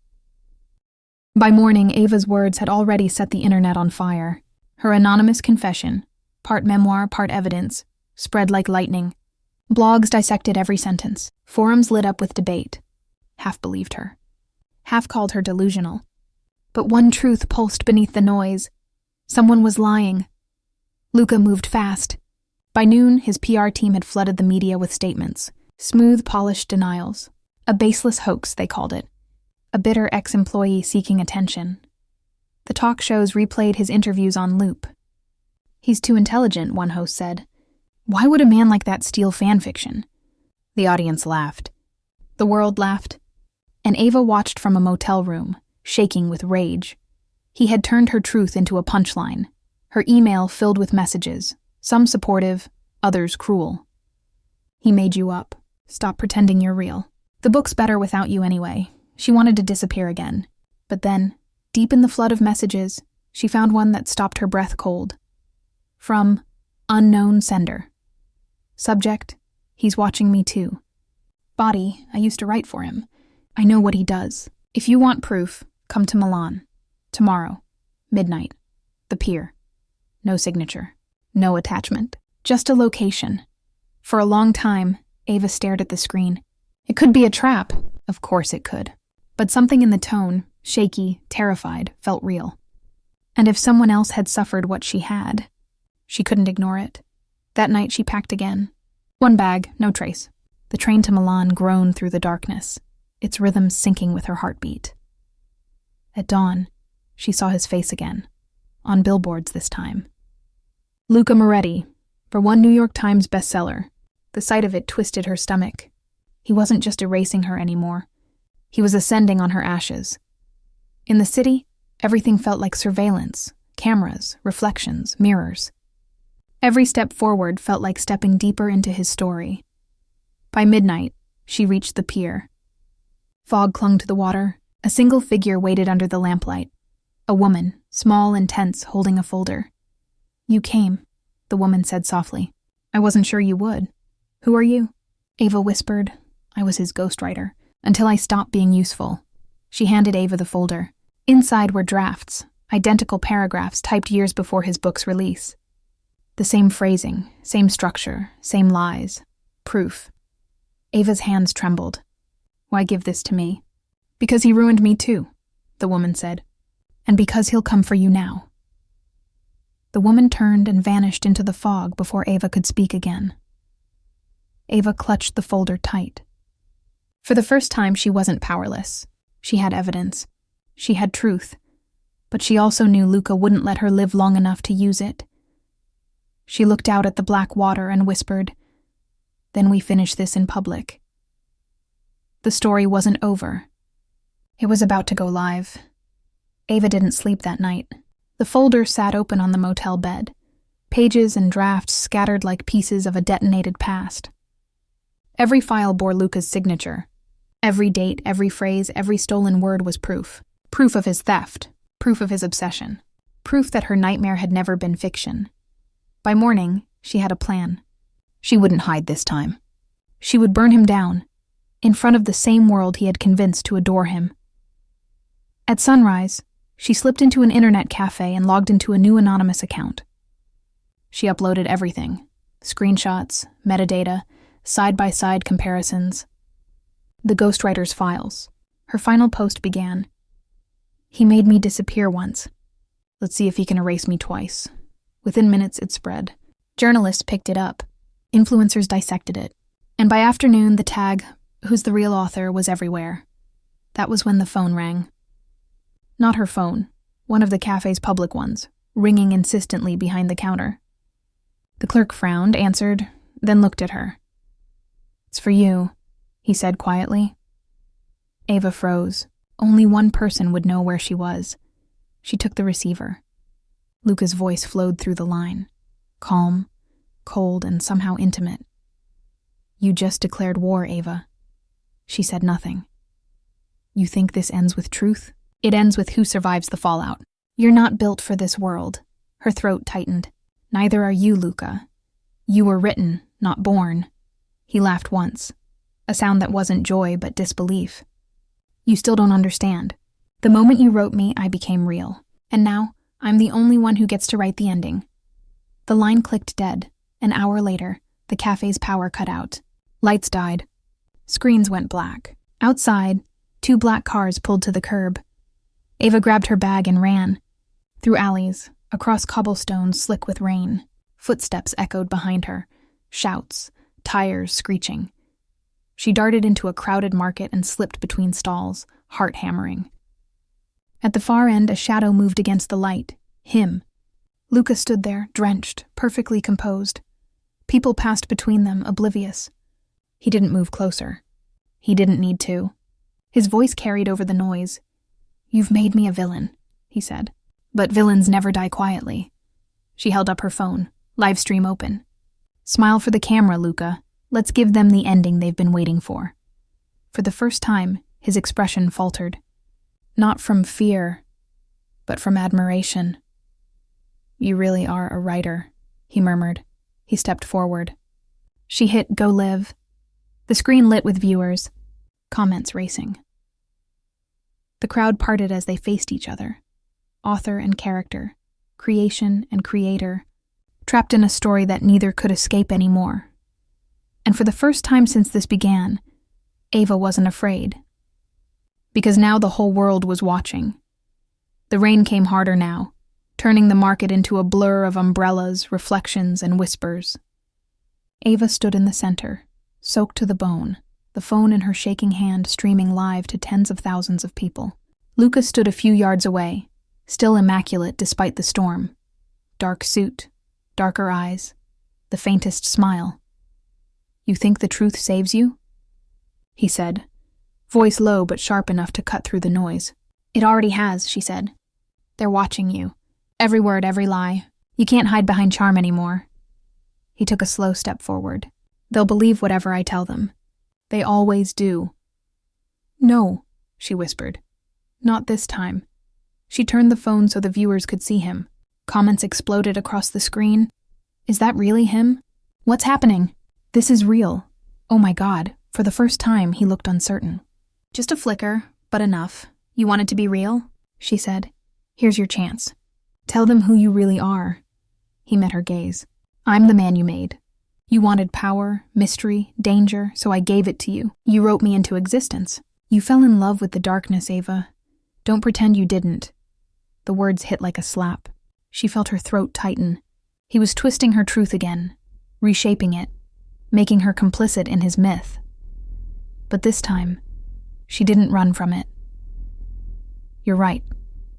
By morning, Ava's words had already set the internet on fire. Her anonymous confession, part memoir, part evidence, spread like lightning. Blogs dissected every sentence. Forums lit up with debate. Half believed her. Half called her delusional. But one truth pulsed beneath the noise. Someone was lying. Luca moved fast. By noon, his PR team had flooded the media with statements. Smooth, polished denials. A baseless hoax, they called it. A bitter ex-employee seeking attention. The talk shows replayed his interviews on loop. He's too intelligent, one host said. Why would a man like that steal fan fiction? The audience laughed. The world laughed. And Ava watched from a motel room, shaking with rage. He had turned her truth into a punchline. Her email filled with messages, some supportive, others cruel. He made you up. Stop pretending you're real. The book's better without you anyway. She wanted to disappear again. But then, deep in the flood of messages, she found one that stopped her breath cold. From unknown sender. Subject, he's watching me too. Body, I used to write for him. I know what he does. If you want proof, come to Milan. Tomorrow. Midnight. The pier. No signature. No attachment. Just a location. For a long time, Ava stared at the screen. It could be a trap. Of course it could. But something in the tone, shaky, terrified, felt real. And if someone else had suffered what she had, she couldn't ignore it. That night she packed again. One bag, no trace. The train to Milan groaned through the darkness, its rhythm syncing with her heartbeat. At dawn, she saw his face again, on billboards this time. Luca Moretti, for one New York Times bestseller. The sight of it twisted her stomach. He wasn't just erasing her anymore. He was ascending on her ashes. In the city, everything felt like surveillance, cameras, reflections, mirrors. Every step forward felt like stepping deeper into his story. By midnight, she reached the pier. Fog clung to the water. A single figure waited under the lamplight. A woman, small and tense, holding a folder. "You came," the woman said softly. "I wasn't sure you would. Who are you?" Ava whispered. "I was his ghostwriter, until I stopped being useful." She handed Ava the folder. Inside were drafts, identical paragraphs typed years before his book's release. The same phrasing, same structure, same lies. Proof. Ava's hands trembled. "Why give this to me?" "Because he ruined me too," the woman said. "And because he'll come for you now." The woman turned and vanished into the fog before Ava could speak again. Ava clutched the folder tight. For the first time, she wasn't powerless. She had evidence. She had truth. But she also knew Luca wouldn't let her live long enough to use it. She looked out at the black water and whispered, "Then we finish this in public." The story wasn't over. It was about to go live. Ava didn't sleep that night. The folder sat open on the motel bed, pages and drafts scattered like pieces of a detonated past. Every file bore Luca's signature. Every date, every phrase, every stolen word was proof. Proof of his theft, proof of his obsession, proof that her nightmare had never been fiction. By morning, she had a plan. She wouldn't hide this time. She would burn him down, in front of the same world he had convinced to adore him. At sunrise, she slipped into an internet cafe and logged into a new anonymous account. She uploaded everything: screenshots, metadata, side-by-side comparisons. The ghostwriter's files. Her final post began, "He made me disappear once. Let's see if he can erase me twice." Within minutes, it spread. Journalists picked it up. Influencers dissected it. And by afternoon, the tag, "Who's the real author?" was everywhere. That was when the phone rang. Not her phone, one of the cafe's public ones, ringing insistently behind the counter. The clerk frowned, answered, then looked at her. "It's for you," he said quietly. Ava froze. Only one person would know where she was. She took the receiver. Luca's voice flowed through the line, calm, cold, and somehow intimate. "You just declared war, Ava." She said nothing. "You think this ends with truth? It ends with who survives the fallout. You're not built for this world." Her throat tightened. "Neither are you, Luca. You were written, not born." He laughed once, a sound that wasn't joy but disbelief. "You still don't understand. The moment you wrote me, I became real. And now, I'm the only one who gets to write the ending." The line clicked dead. An hour later, the cafe's power cut out. Lights died. Screens went black. Outside, 2 black cars pulled to the curb. Ava grabbed her bag and ran. Through alleys, across cobblestones slick with rain. Footsteps echoed behind her. Shouts, tires screeching. She darted into a crowded market and slipped between stalls, heart hammering. At the far end, a shadow moved against the light. Him. Luca stood there, drenched, perfectly composed. People passed between them, oblivious. He didn't move closer. He didn't need to. His voice carried over the noise. "You've made me a villain," he said. "But villains never die quietly." She held up her phone, live stream open. "Smile for the camera, Luca. Let's give them the ending they've been waiting for." For the first time, his expression faltered. Not from fear, but from admiration. "You really are a writer," he murmured. He stepped forward. She hit Go Live. The screen lit with viewers, comments racing. The crowd parted as they faced each other. Author and character, creation and creator, trapped in a story that neither could escape anymore. And for the first time since this began, Ava wasn't afraid. Because now the whole world was watching. The rain came harder now, turning the market into a blur of umbrellas, reflections, and whispers. Ava stood in the center, soaked to the bone, the phone in her shaking hand streaming live to tens of thousands of people. Luca stood a few yards away, still immaculate despite the storm. Dark suit, darker eyes, the faintest smile. "You think the truth saves you?" he said, voice low but sharp enough to cut through the noise. "It already has," she said. "They're watching you. Every word, every lie. You can't hide behind charm anymore." He took a slow step forward. "They'll believe whatever I tell them. They always do." "No," she whispered. "Not this time." She turned the phone so the viewers could see him. Comments exploded across the screen. "Is that really him? What's happening? This is real. Oh my God." For the first time, he looked uncertain. "Just a flicker, but enough. You want it to be real?" she said. "Here's your chance. Tell them who you really are." He met her gaze. "I'm the man you made. You wanted power, mystery, danger, so I gave it to you. You wrote me into existence. You fell in love with the darkness, Ava. Don't pretend you didn't." The words hit like a slap. She felt her throat tighten. He was twisting her truth again, reshaping it, making her complicit in his myth. But this time, she didn't run from it. "You're right,"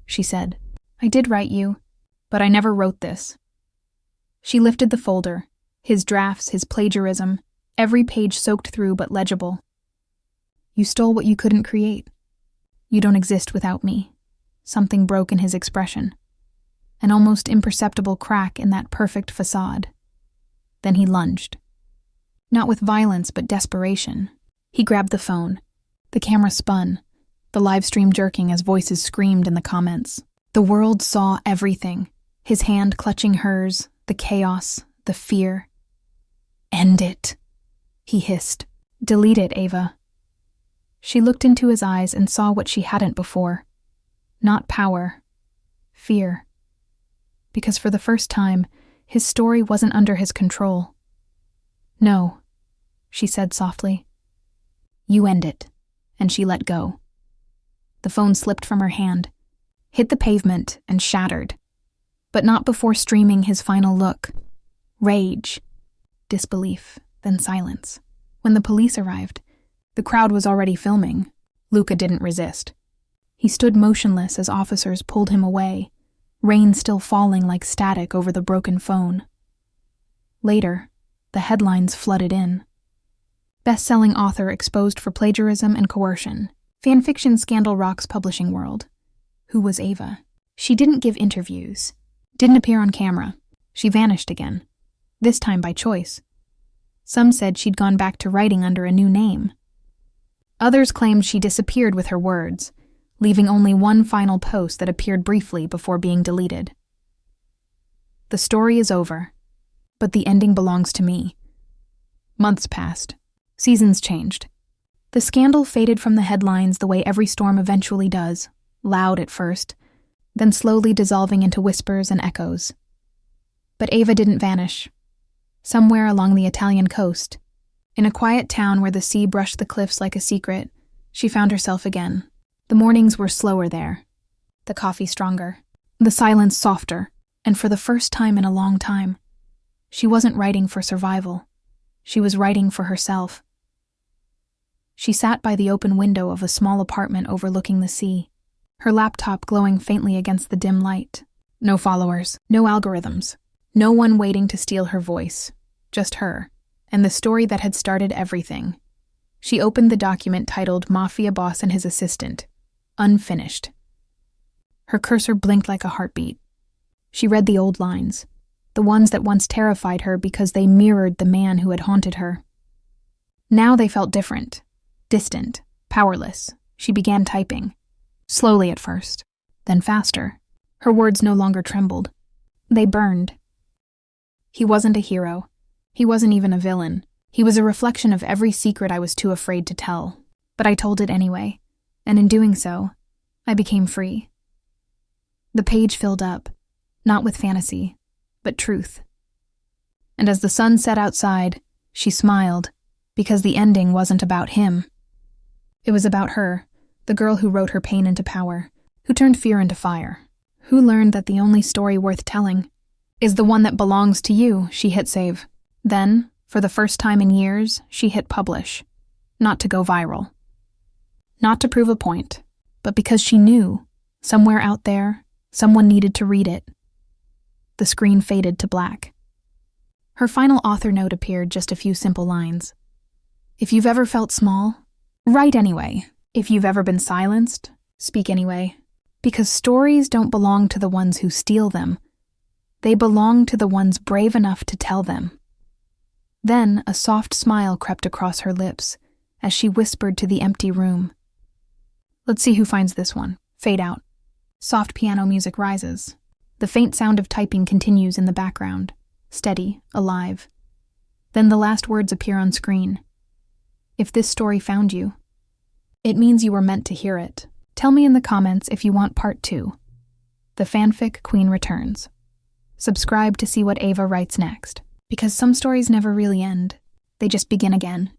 she said. "I did write you, but I never wrote this." She lifted the folder, his drafts, his plagiarism, every page soaked through but legible. "You stole what you couldn't create. You don't exist without me." Something broke in his expression, an almost imperceptible crack in that perfect facade. Then he lunged. Not with violence, but desperation. He grabbed the phone. The camera spun, the live stream jerking as voices screamed in the comments. The world saw everything, his hand clutching hers, the chaos, the fear. "End it," he hissed. "Delete it, Ava." She looked into his eyes and saw what she hadn't before. Not power, fear. Because for the first time, his story wasn't under his control. "No," she said softly. "You end it," and she let go. The phone slipped from her hand, hit the pavement, and shattered. But not before streaming his final look. Rage, disbelief, then silence. When the police arrived, the crowd was already filming. Luca didn't resist. He stood motionless as officers pulled him away, rain still falling like static over the broken phone. Later, the headlines flooded in. Best-selling author exposed for plagiarism and coercion. Fanfiction scandal rocks publishing world. Who was Ava? She didn't give interviews, didn't appear on camera. She vanished again, this time by choice. Some said she'd gone back to writing under a new name. Others claimed she disappeared with her words, leaving only one final post that appeared briefly before being deleted. The story is over, but the ending belongs to me. Months passed. Seasons changed. The scandal faded from the headlines the way every storm eventually does, loud at first, then slowly dissolving into whispers and echoes. But Ava didn't vanish. Somewhere along the Italian coast, in a quiet town where the sea brushed the cliffs like a secret, she found herself again. The mornings were slower there, the coffee stronger, the silence softer, and for the first time in a long time, she wasn't writing for survival. She was writing for herself. She sat by the open window of a small apartment overlooking the sea, her laptop glowing faintly against the dim light. No followers, no algorithms, no one waiting to steal her voice, just her, and the story that had started everything. She opened the document titled Mafia Boss and His Assistant, unfinished. Her cursor blinked like a heartbeat. She read the old lines, the ones that once terrified her because they mirrored the man who had haunted her. Now they felt different, distant, powerless. She began typing, slowly at first, then faster. Her words no longer trembled. They burned. He wasn't a hero. He wasn't even a villain. He was a reflection of every secret I was too afraid to tell. But I told it anyway, and in doing so, I became free. The page filled up, not with fantasy, but truth. And as the sun set outside, she smiled, because the ending wasn't about him. It was about her, the girl who wrote her pain into power, who turned fear into fire, who learned that the only story worth telling is the one that belongs to you. She hit save. Then, for the first time in years, she hit publish. Not to go viral. Not to prove a point, but because she knew, somewhere out there, someone needed to read it. The screen faded to black. Her final author note appeared, just a few simple lines. If you've ever felt small, write anyway. If you've ever been silenced, speak anyway. Because stories don't belong to the ones who steal them. They belong to the ones brave enough to tell them. Then a soft smile crept across her lips as she whispered to the empty room. Let's see who finds this one. Fade out. Soft piano music rises. The faint sound of typing continues in the background, steady, alive. Then the last words appear on screen. If this story found you, it means you were meant to hear it. Tell me in the comments if you want part 2. The Fanfic Queen returns. Subscribe to see what Ava writes next, because some stories never really end. They just begin again.